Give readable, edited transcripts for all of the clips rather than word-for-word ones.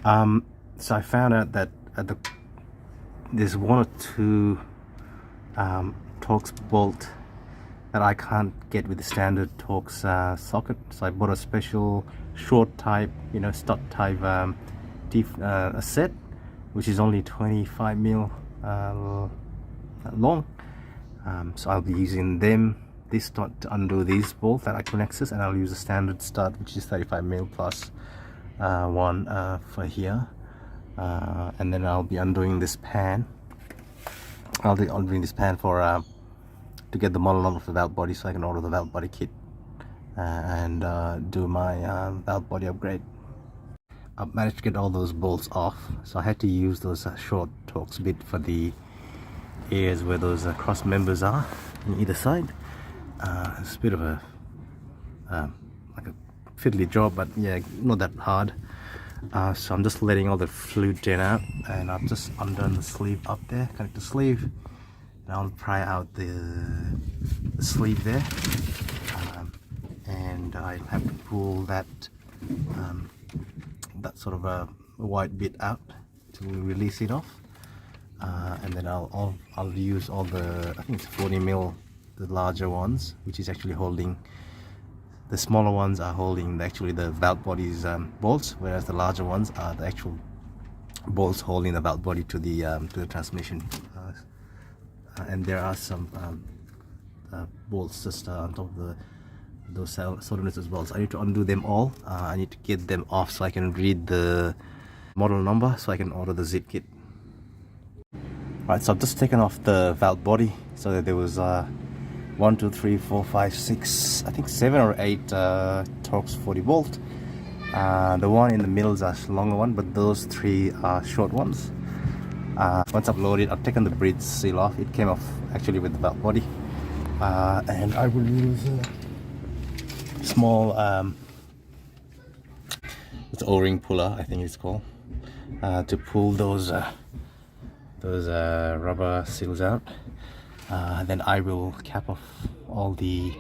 So I found out that there's one or two Torx bolt that I can't get with the standard Torx socket. So I bought a special short type, stud type a set, which is only 25 mil long. So I'll be using this stud to undo these bolts that I couldn't access, and I'll use a standard stud which is 35 mil plus one for here, and then I'll be undoing this pan. I'll be undoing this pan for to get the model number for the valve body, so I can order the valve body kit and do my valve body upgrade. I've managed to get all those bolts off, so I had to use those short Torx bit for the areas where those cross members are on either side. It's a bit of a like a fiddly job, but yeah, not that hard. So I'm just letting all the fluid drain out, and I've just undone the sleeve up there, connect the sleeve, and I'll pry out the sleeve there, and I have to pull that sort of a white bit out to release it off, and then I'll use all the, I think it's 40 mil, the larger ones, which is actually holding. The smaller ones are holding actually the valve body's bolts, whereas the larger ones are the actual bolts holding the valve body to the transmission. And there are some bolts just on top of those solenoids as well. So I need to undo them all. I need to get them off so I can read the model number, so I can order the zip kit. Right, so I've just taken off the valve body, so that there was 1, 2, 3, 4, 5, 6, I think 7 or 8 Torx 40 volt. The one in the middle is a longer one, but those 3 are short ones. Once I've loaded, I've taken the bridge seal off. It came off actually with the valve body, and I will use a small it's O-ring puller, I think it's called, to pull those rubber seals out. Then I will cap off all the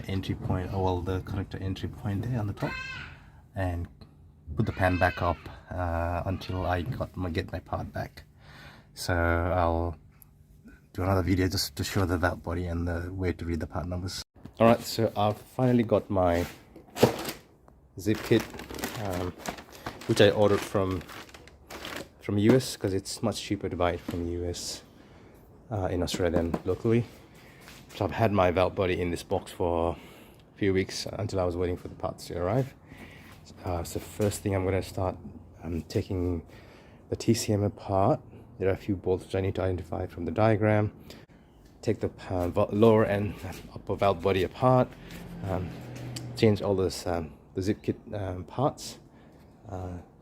entry point, or all the connector entry point there on the top, and put the pan back up until I get my part back. So I'll do another video just to show the valve body and the way to read the part numbers. Alright, so I've finally got my zip kit, which I ordered from US, because it's much cheaper to buy it from US in Australia than locally. So I've had my valve body in this box for a few weeks until I was waiting for the parts to arrive. So the first thing I'm going to start taking the TCM apart. There are a few bolts which I need to identify from the diagram. Take the lower and upper valve body apart, change all this the zip kit parts,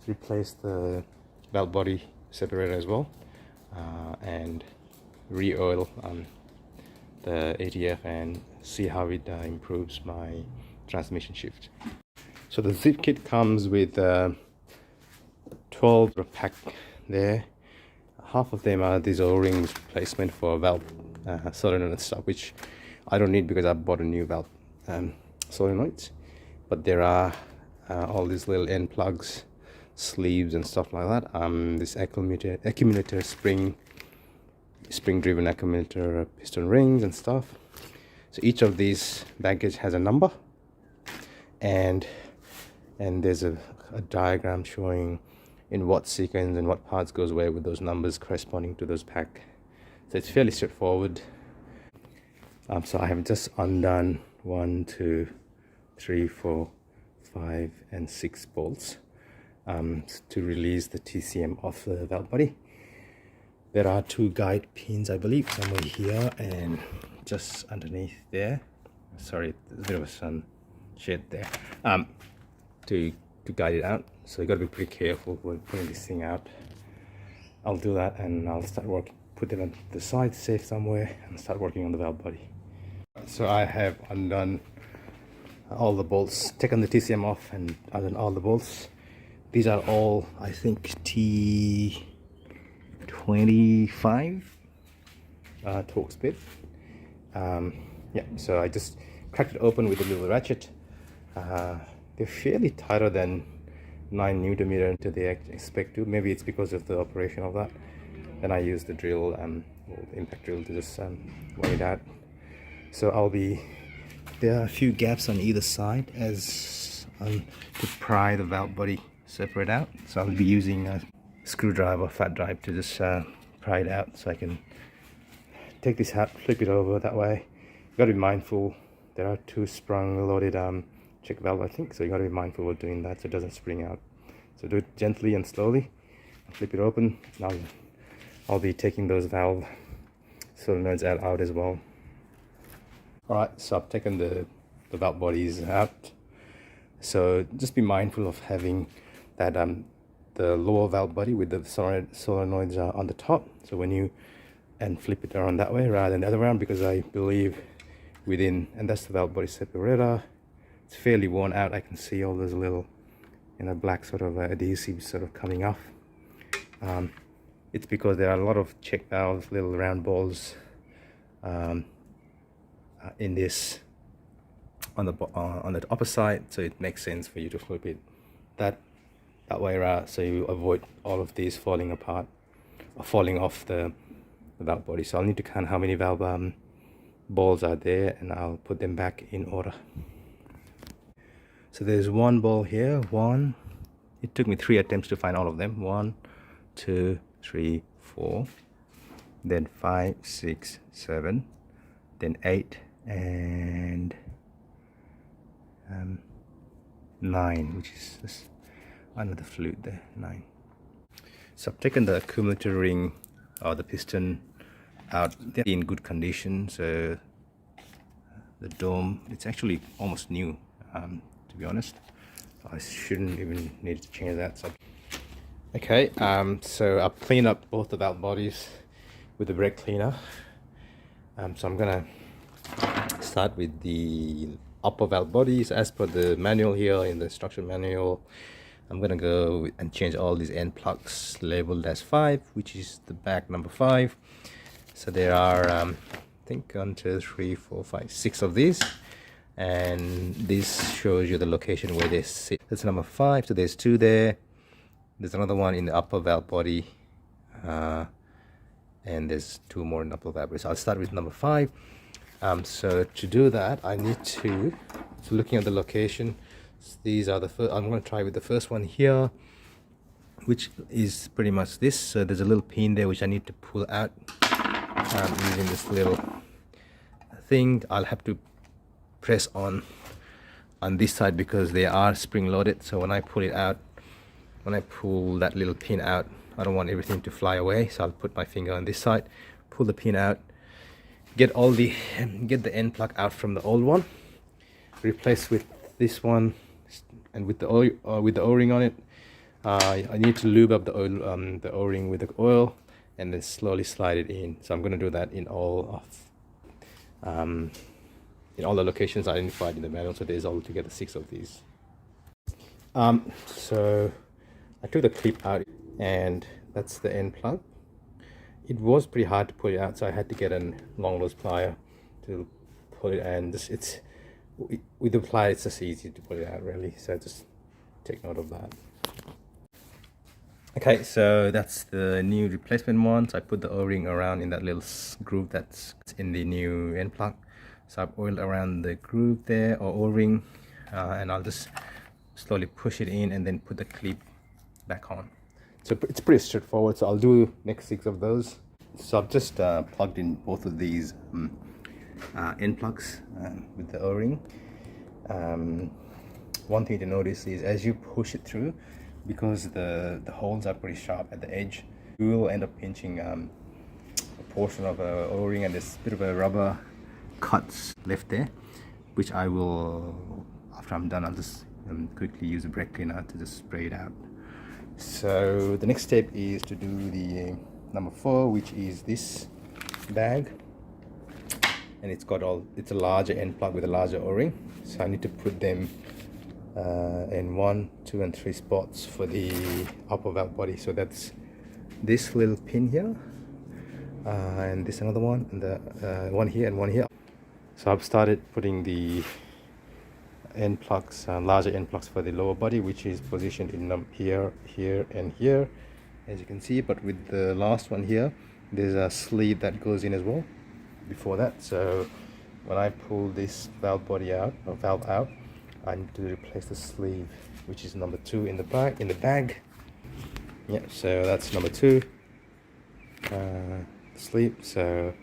replace the valve body separator as well, and re-oil the ATF and see how it improves my transmission shift. So the zip kit comes with 12 pack there. Half of them are these O-rings replacement for valve solenoid and stuff, which I don't need because I bought a new valve solenoids. But there are all these little end plugs, sleeves and stuff like that. This accumulator spring driven accumulator piston rings and stuff. So each of these baggage has a number, and there's a diagram showing in what sequence and what parts goes where with those numbers corresponding to those pack. So it's fairly straightforward. So I have just undone 1, 2, 3, 4, 5 and 6 bolts to release the TCM off the valve body. There are 2 guide pins, I believe, somewhere here and just underneath there. Sorry, there's a bit of a sun shade there, to guide it out. So you got to be pretty careful when putting this thing out. I'll do that, and I'll start working, put them on the side safe somewhere, and start working on the valve body. So I have undone all the bolts, taken the TCM off and undone all the bolts. These are all, I think, T25 Torx bit. Yeah, so I just cracked it open with a little ratchet. They're fairly tighter than 9 Newton meter into the expect to. Maybe it's because of the operation of that. Then I use the drill, the impact drill, to just weigh it out. So there are a few gaps on either side as to pry the valve body separate out. So I'll be using a screwdriver, fat drive, to just pry it out, so I can take this out, flip it over that way. You got to be mindful. There are 2 sprung loaded check valve, I think, so you got to be mindful of doing that so it doesn't spring out. So do it gently and slowly. Flip it open. Now I'll be taking those valve solenoids out as well. Alright, so I've taken the valve bodies out. So just be mindful of having that the lower valve body with the solenoids on the top. So when you flip it around that way rather than the other way around, because I believe within, and that's the valve body separator, it's fairly worn out. I can see all those little, black sort of adhesives sort of coming off. It's because there are a lot of check valves, little round balls in this on the upper side, so it makes sense for you to flip it that way around, so you avoid all of these falling apart or falling off the valve body. So I'll need to count how many valve balls are there, and I'll put them back in order. So there's 1 ball here. It took me 3 attempts to find all of them. 1, 2, 3, 4, then 5, 6, 7, then 8, and 9, which is just under the flute there. 9. So I've taken the accumulator ring or the piston out. They're in good condition. So the dome, it's actually almost new, to be honest. I shouldn't even need to change that. So okay, so I've cleaned up both the valve bodies with the brake cleaner. So I'm gonna start with the upper valve bodies as per the manual here in the instruction manual. I'm gonna go and change all these end plugs labeled as 5, which is the back number 5. So there are I think 1, 2, 3, 4, 5, 6 of these, and this shows you the location where they sit. That's number 5. So there's 2 there. There's another one in the upper valve body, and there's 2 more in the upper valve body. So I'll start with number 5. So to do that, I need to, so looking at the location, these are the first. I'm going to try with the first one here, which is pretty much this. So there's a little pin there which I need to pull out using this little thing. I'll have to press on this side because they are spring loaded. So when I pull it out, when I pull that little pin out, I don't want everything to fly away. So I'll put my finger on this side, pull the pin out, get the end plug out from the old one, replace with this one, and with the O-ring on it. I need to lube up the O-ring with the oil and then slowly slide it in. So I'm going to do that in all the locations identified in the manual. So there's altogether 6 of these. So I took the clip out, and that's the end plug. It was pretty hard to pull it out, so I had to get a long nose plier to pull it, and with the plier it's just easy to pull it out really, so just take note of that. Okay, so that's the new replacement one. So I put the O-ring around in that little groove that's in the new end plug. So I've oiled around the groove there, or O-ring, and I'll just slowly push it in and then put the clip back on. So it's pretty straightforward. So I'll do next 6 of those. So I've just plugged in both of these end plugs with the O-ring. One thing to notice is as you push it through, because the holes are pretty sharp at the edge, you will end up pinching a portion of a O-ring, and there's a bit of a rubber cuts left there, which I will, after I'm done, I'll just quickly use a brake cleaner to just spray it out. So the next step is to do the number 4, which is this bag, and it's a larger end plug with a larger O-ring. So I need to put them in 1, 2, and 3 spots for the upper valve body. So that's this little pin here, and this another one, and the one here and one here. So I've started putting the end plugs, larger end plugs for the lower body, which is positioned in here, here, and here, as you can see. But with the last one here, there's a sleeve that goes in as well before that. So when I pull this valve body out, or valve out, I need to replace the sleeve, which is number 2 in the bag. Yeah, so that's number 2 sleeve. So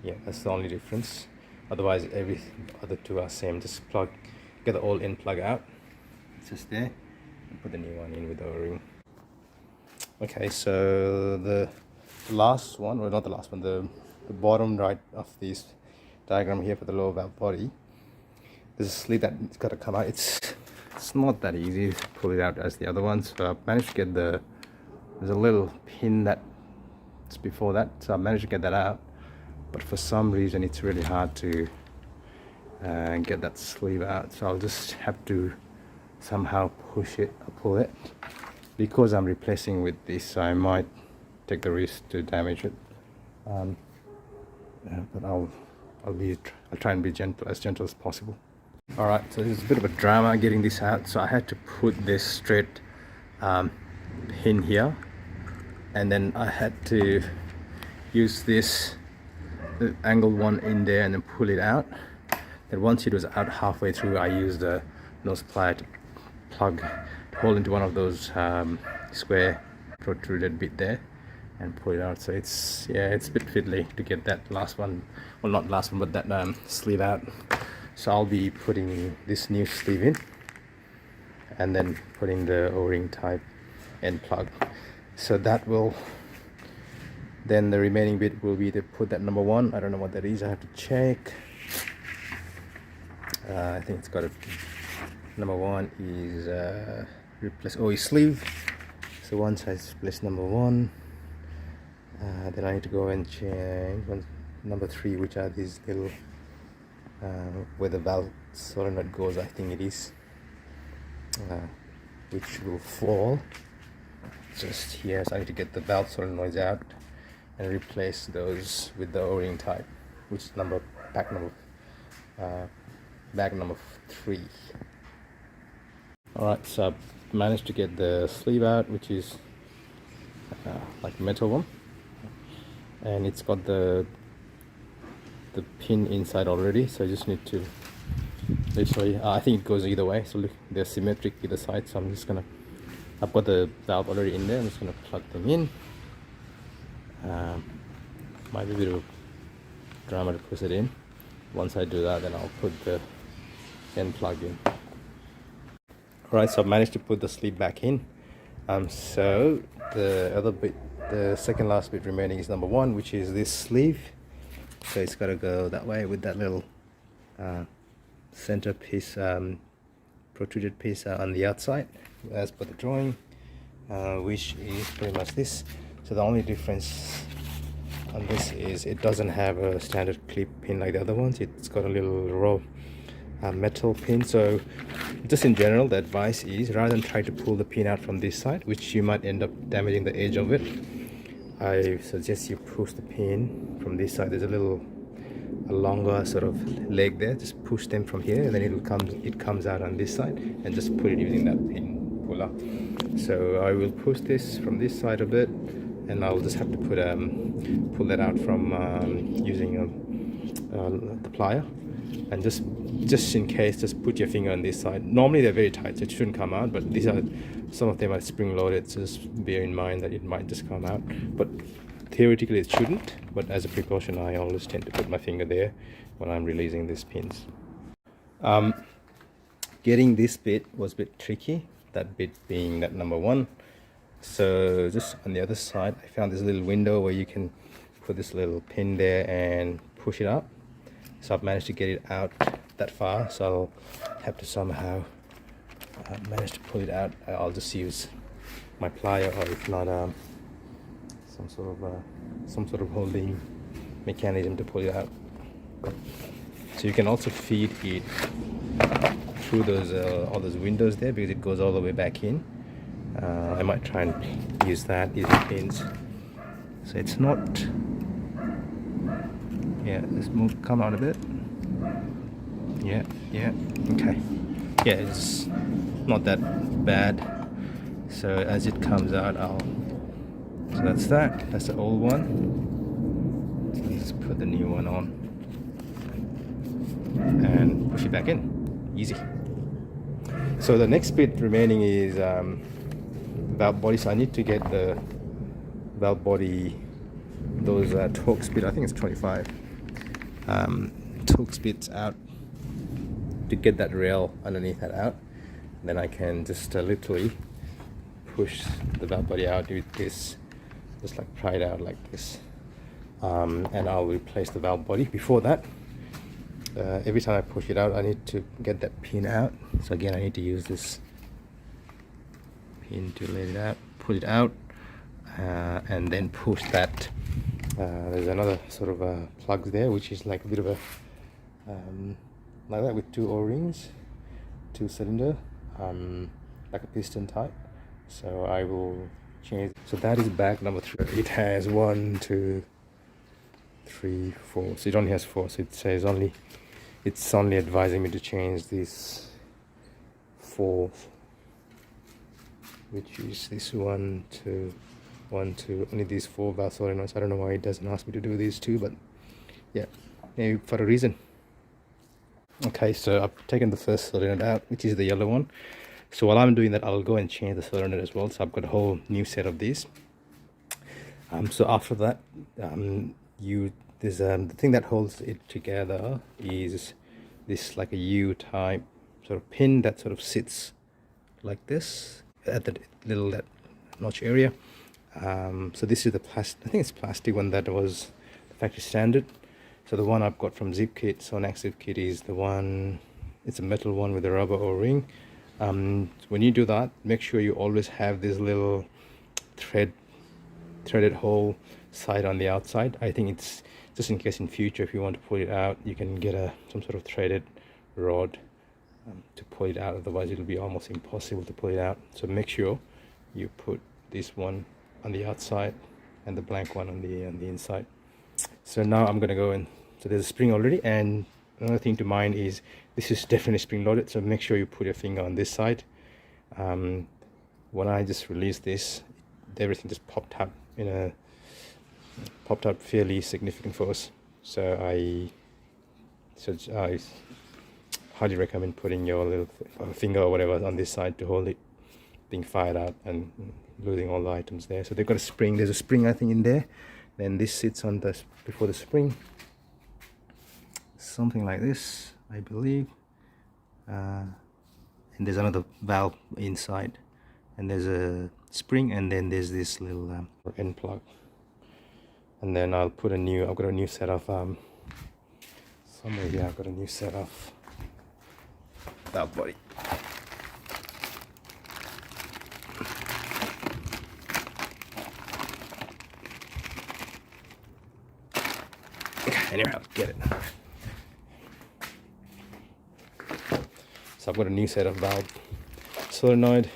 yeah, that's the only difference. Otherwise every other 2 are same. Just get the old end plug out, it's just there, and put the new one in with the O-ring. Okay, so the last one, or not the last one, the bottom right of this diagram here for the lower valve body, there's a sleeve that's got to come out. It's not that easy to pull it out as the other ones. So I've managed to get there's a little pin that's before that, so I managed to get that out, but for some reason it's really hard to get that sleeve out, so I'll just have to somehow push it or pull it. Because I'm replacing with this, I might take the risk to damage it, but I'll try and be as gentle as possible. Alright, so there's a bit of a drama getting this out, so I had to put this straight pin here, and then I had to use this angled one in there and then pull it out. Then once it was out halfway through, I used a nose plier to plug hole into one of those square protruded bit there and pull it out. So it's a bit fiddly to get that last one, well, not last one, but that sleeve out. So I'll be putting this new sleeve in and then putting the O-ring type end plug. So that will, then the remaining bit will be to put that number 1. I don't know what that is, I have to check. I think it's got a number 1 is replace OE sleeve. So once I replace number 1, then I need to go and change number 3, which are these little where the valve solenoid goes, I think it is, which will fall just here. So I need to get the valve solenoids out and replace those with the O-ring type, which is bag number 3. Alright, so I've managed to get the sleeve out, which is like a metal one, and it's got the pin inside already, so I just need to literally, I think it goes either way, so look, they're symmetric either side. So I'm just gonna, I've got the valve already in there, I'm just gonna plug them in. Might be a bit of drama to push it in. Once I do that, then I'll put the end plug in. Alright, so I've managed to put the sleeve back in. So the other bit, the second last bit remaining is number 1, which is this sleeve. So it's got to go that way with that little center piece, protruded piece on the outside, as per the drawing, which is pretty much this. So the only difference on this is it doesn't have a standard clip pin like the other ones. It's got a little raw metal pin. So just in general, the advice is, rather than try to pull the pin out from this side, which you might end up damaging the edge of it, I suggest you push the pin from this side. There's a longer sort of leg there. Just push them from here, and then it comes out on this side, and just put it using that pin puller. So I will push this from this side a bit, and I'll just have to pull that out from using the plier, and just in case, just put your finger on this side. Normally they're very tight, so it shouldn't come out, but these are, some of them are spring loaded, so just bear in mind that it might just come out. But theoretically it shouldn't, but as a precaution I always tend to put my finger there when I'm releasing these pins. Getting this bit was a bit tricky, that bit being that number 1. So just on the other side, I found this little window where you can put this little pin there and push it up. So I've managed to get it out that far, so I'll have to somehow manage to pull it out. I'll just use my plier, or if not some sort of holding mechanism to pull it out. So you can also feed it through those all those windows there, because it goes all the way back in. I might try and use that, use the pins. So it's not, yeah, let's come out a bit. Yeah, okay. yeah, it's not that bad. So as it comes out, so that's the old one. So let's put the new one on and push it back in. Easy. So the next bit remaining is valve body. So I need to get the valve body, those Torx bit, I think it's 25 Torx bits out, to get that rail underneath that out. And then I can just literally push the valve body out with this, just like pry it out like this, and I'll replace the valve body. Before that, every time I push it out, I need to get that pin out. So again, I need to use this pin to let it out, pull it out, and then push that. There's another sort of plug there, which is like a bit of a like that, with two O-rings, two cylinder, like a piston type. So I will change. So that is bag number 3. It has 1, 2, 3, 4. So it only has 4. So it says it's only advising me to change this 4, which is this 1, 2, 1, 2. Only these 4 valve solenoids. I don't know why it doesn't ask me to do these 2, but yeah, maybe for a reason. Okay, so I've taken the first solenoid out, which is the yellow one. So while I'm doing that, I'll go and change the solenoid as well. So I've got a whole new set of these. So after that, there's the thing that holds it together is this like a U-type sort of pin that sort of sits like this at that little notch area. So this is the plastic. I think it's plastic one that was the factory standard. So the one I've got from Zip Kit, Sonnax Zip Kit, is the one. It's a metal one with a rubber O-ring. When you do that, make sure you always have this little threaded hole side on the outside. I think it's just in case in future if you want to pull it out, you can get some sort of threaded rod to pull it out. Otherwise it'll be almost impossible to pull it out. So make sure you put this one on the outside and the blank one on the inside. So now I'm gonna go in. So there's a spring already, and another thing to mind is this is definitely spring loaded, so make sure you put your finger on this side. When I just released this, everything just popped up fairly significant force. So I highly recommend putting your little finger or whatever on this side to hold it being fired out and losing all the items there. So they've got a spring. There's a spring I think in there. Then this sits on before the spring. Something like this, I believe. And there's another valve inside, and there's a spring, and then there's this little end plug. And then I've got a new set of somewhere here. I've got a new set of valve body. Okay, anyway, I'll get it. So I've got a new set of valve solenoid.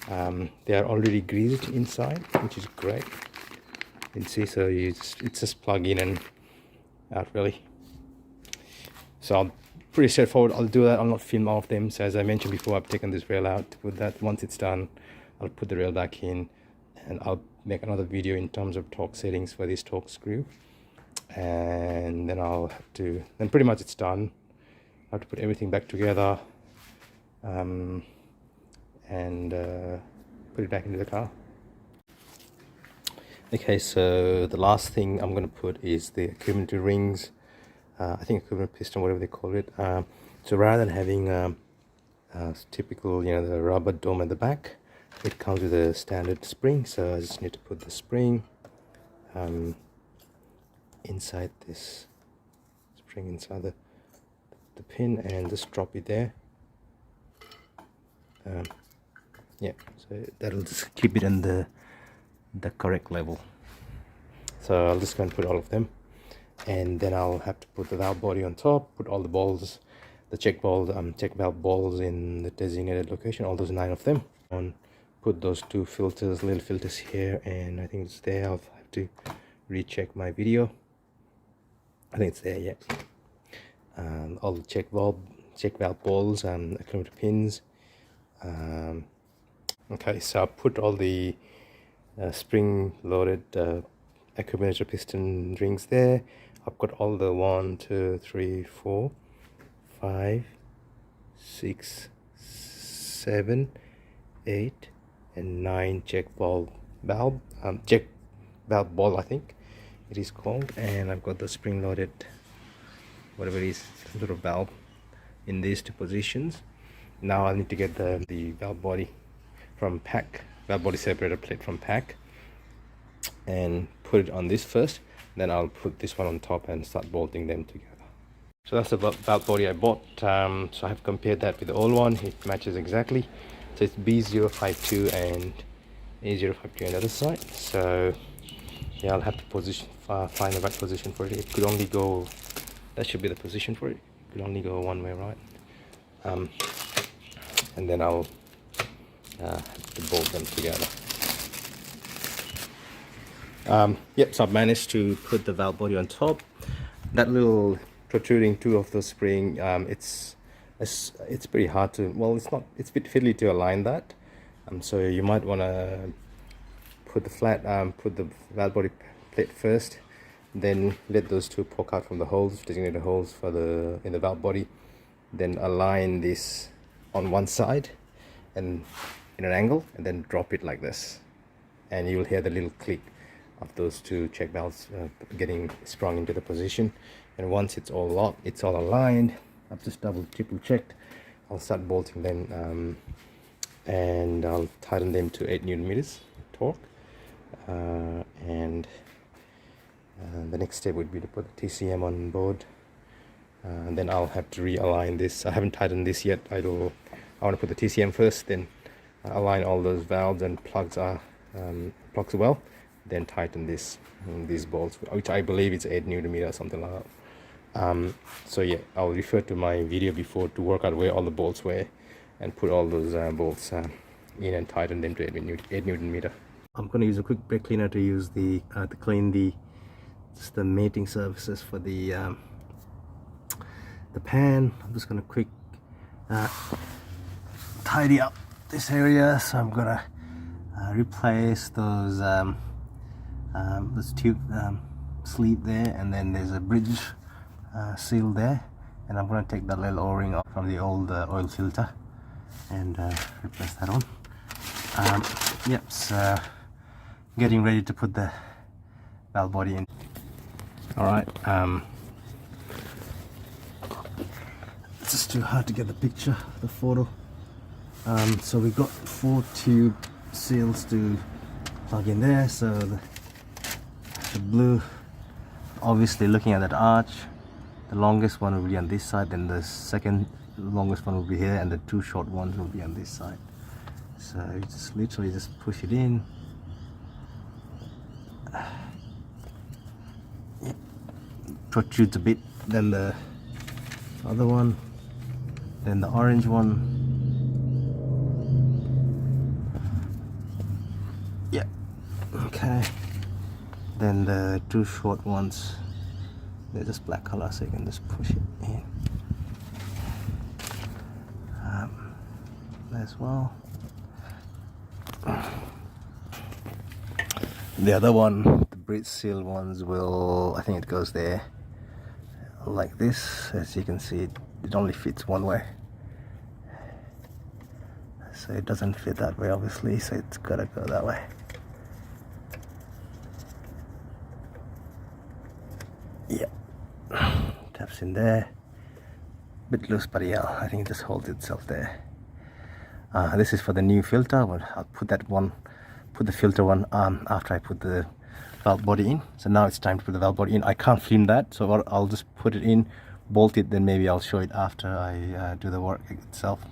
They are already greased inside, which is great. You can see, so it's just plug in and out really. So pretty straightforward. I'll do that. I'll not film all of them. So as I mentioned before, I've taken this rail out. With that, once it's done, I'll put the rail back in, and I'll make another video in terms of torque settings for this torque screw. And then then pretty much it's done. I have to put everything back together and put it back into the car. Okay, so the last thing I'm going to put is the accumulator rings. I think accumulator piston, whatever they call it. So rather than having typical, the rubber dome at the back, it comes with a standard spring. So I just need to put the spring inside this spring, inside the pin, and just drop it there. Yeah, so that'll just keep it in the correct level. So I'll just go and put all of them, and then I'll have to put the valve body on top, put all the balls, the check valve balls in the designated location, all those 9 of them, and put those 2 filters, little filters here, and I think it's there. I'll have to recheck my video. I think it's there, yeah. All the check valve check valve balls and accumulator pins. Okay, so I put all the spring loaded accumulator piston rings there. I've got all the 1, 2, 3, 4, 5, 6, 7, 8 and 9 check valve check valve ball, I think it is called, and I've got the spring loaded whatever it is, sort of valve in these two positions. Now I need to get the valve body from pack, valve body separator plate from pack, and put it on this first, then I'll put this one on top and start bolting them together. So that's the valve body I bought. So I have compared that with the old one. It matches exactly. So it's B052 and A052 on the other side. So yeah, I'll have to find the right position for it. It could only go, that should be the position for it. It could only go one way, right? And then I'll have to bolt them together. Yep, so I've managed to put the valve body on top. That little protruding two of those spring, it's pretty hard to, well, it's a bit fiddly to align that. So you might want to put the valve body plate first, then let those two poke out from the holes, designated holes in the valve body, then align this on one side and in an angle, and then drop it like this, and you'll hear the little click of those two check valves getting sprung into the position. And once it's all locked, it's all aligned, I've just triple checked, I'll start bolting them, and I'll tighten them to 8 Nm torque, and the next step would be to put the TCM on board, and then I'll have to realign this. I haven't tightened this yet. I want to put the TCM first, then align all those valves and plugs well, then tighten these bolts, which I believe it's 8 Nm or something like that. So yeah, I'll refer to my video before to work out where all the bolts were and put all those bolts in and tighten them to 8 Nm. I'm going to use a quick brake cleaner to clean just the mating surfaces for the pan. I'm just going to quick tidy up this area. So I'm going to replace those tube sleeve there, and then there's a bridge seal there, and I'm going to take that little o-ring off from the old oil filter and replace that on. Yep, so getting ready to put the valve body in. Alright, it's just too hard to get the picture, the photo. So we've got 4 tube seals to plug in there. So the blue, obviously looking at that arch, the longest one will be on this side, then the second longest one will be here, and the 2 short ones will be on this side. So you just literally just push it in. It protrudes a bit, then the other one, then the orange one. Yeah, okay. Then the 2 short ones, they're just black color, so you can just push it in as well. The other one, the bridge seal ones, I think it goes there like this. As you can see, it only fits one way, so it doesn't fit that way obviously, so it's gotta go that way. Yeah, taps in there, bit loose, but yeah, I think it just holds itself there. This is for the new filter, but I'll put the filter one after I put the valve body in. So now it's time to put the valve body in. I can't film that, so I'll just put it in, bolt it, then maybe I'll show it after I do the work itself.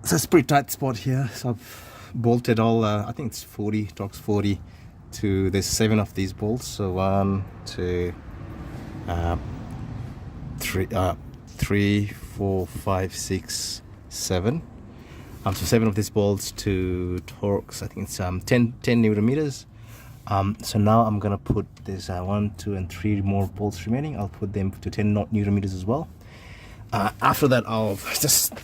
So it's a pretty tight spot here, so I've bolted all, I think it's 40, Torx 40 to, there's 7 of these bolts, so 1, 2, 3, 4, 5, 6, 7. So 7 of these bolts to Torx, I think it's 10 Nm. So now I'm gonna put this 1, 2 and 3 more bolts remaining. I'll put them to 10 Nm as well. After that, I'll just,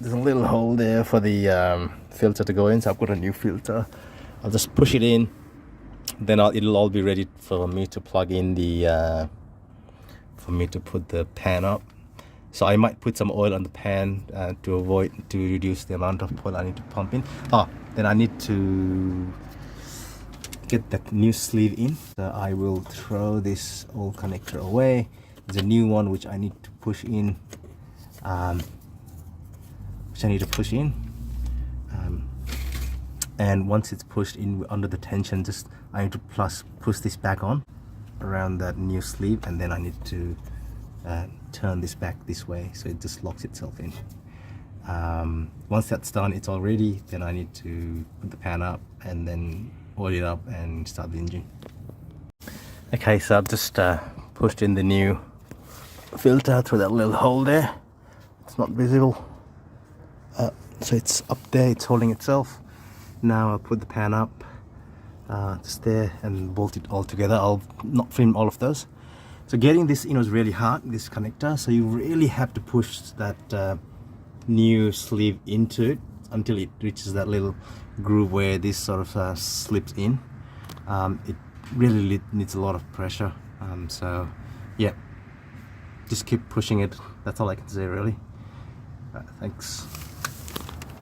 there's a little hole there for the filter to go in, so I've got a new filter. I'll just push it in, then it'll all be ready for me to plug in the for me to put the pan up. So I might put some oil on the pan to reduce the amount of oil I need to pump in. Then I need to get that new sleeve in. So I will throw this old connector away. There's a new one which I need to push in. And once it's pushed in under the tension, I need to push this back on around that new sleeve, and then I need to turn this back this way so it just locks itself in. Once that's done, it's all ready. Then I need to put the pan up and then oil it up and start the engine. Okay, so I've just pushed in the new filter through that little hole there. It's not visible, so it's up there, it's holding itself. Now I'll put the pan up just there and bolt it all together. I'll not film all of those. So getting this in was really hard, this connector, so you really have to push that new sleeve into it until it reaches that little groove where this sort of slips in. It really needs a lot of pressure, so yeah, just keep pushing it. That's all I can say really. Thanks.